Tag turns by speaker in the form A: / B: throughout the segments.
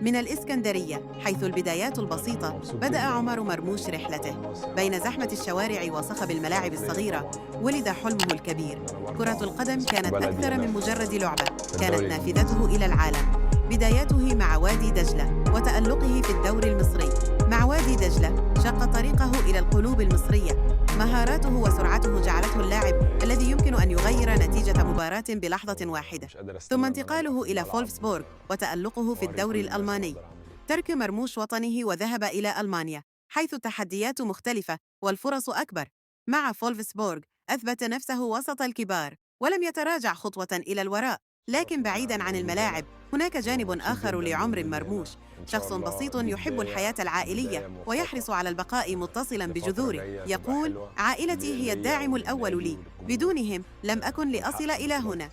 A: من الإسكندرية، حيث البدايات البسيطة بدأ عمر مرموش رحلته. بين زحمة الشوارع وصخب الملاعب الصغيرة ولد حلمه الكبير. كرة القدم كانت أكثر من مجرد لعبة، كانت نافذته إلى العالم. بداياته مع وادي دجلة وتألقه في الدوري المصري. مع وادي دجلة شق طريقه إلى القلوب المصرية. مهاراته وسرعته جعلته اللاعب الذي يمكن أن يغير نتيجة مباراة بلحظة واحدة. ثم انتقاله إلى فولفسبورغ وتألقه في الدوري الألماني. ترك مرموش وطنه وذهب إلى ألمانيا، حيث التحديات مختلفة والفرص أكبر. مع فولفسبورغ أثبت نفسه وسط الكبار ولم يتراجع خطوة إلى الوراء. لكن بعيداً عن الملاعب، هناك جانب آخر لعمر مرموش، شخص بسيط يحب الحياة العائلية ويحرص على البقاء متصلاً بجذوره. يقول: عائلتي هي الداعم الأول لي، بدونهم لم أكن لأصل إلى هنا.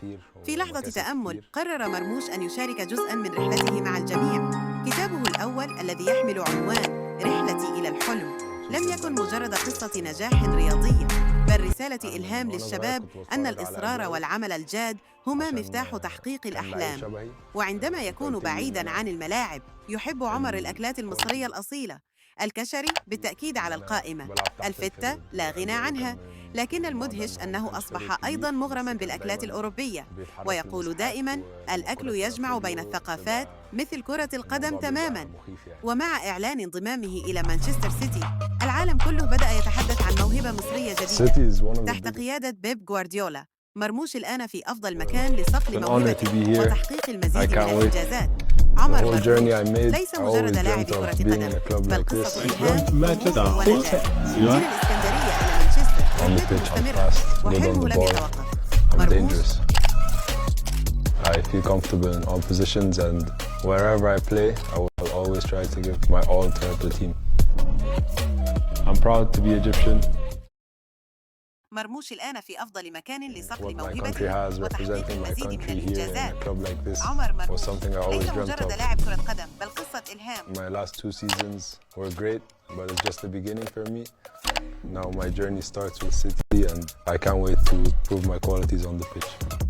A: في لحظة تأمل قرر مرموش أن يشارك جزءاً من رحلته مع الجميع. كتابه الأول الذي يحمل عنوان رحلتي إلى الحلم لم يكن مجرد قصة نجاح رياضية، بل رسالة إلهام للشباب أن الإصرار والعمل الجاد هما مفتاح تحقيق الأحلام. وعندما يكون بعيداً عن الملاعب، يحب عمر الأكلات المصرية الأصيلة. الكشري بالتأكيد على القائمة، الفتة لا غنى عنها، لكن المدهش أنه أصبح أيضاً مغرماً بالأكلات الأوروبية. ويقول دائماً: الأكل يجمع بين الثقافات مثل كرة القدم تماماً. ومع إعلان انضمامه إلى مانشستر سيتي، العالم كله بدأ يتحدث عن موهبة مصرية جديدة تحت قيادة بيب غوارديولا. مرموش الآن في أفضل مكان لصقل موهبته وتحقيق المزيد من الإنجازات. عمر مرموش ليس مجرد لاعب كرة قدم، بل قصة إلهام ونجاح. من الإسكندرية إلى مانشستر، رحلته مستمرة وحلمه لم يتوقف. مرموش
B: I feel comfortable in all positions, and wherever I play, I will always try to give my all to help the team. I'm proud to be Egyptian.
A: مرموش الآن في أفضل مكان لصقل
B: What my country
A: موهبته
B: has
A: وتحقيق
B: representing my
A: المزيد من
B: country here in
A: الإنجازات.
B: a club like this
A: عمر
B: was
A: مرموش
B: something I always
A: ليس
B: dreamt
A: مجرد
B: of.
A: لاعب كرة قدم، بل قصة إلهام.
B: My last 2 seasons were great, but it's just the beginning for me. Now my journey starts with City, and I can't wait to prove my qualities on the pitch.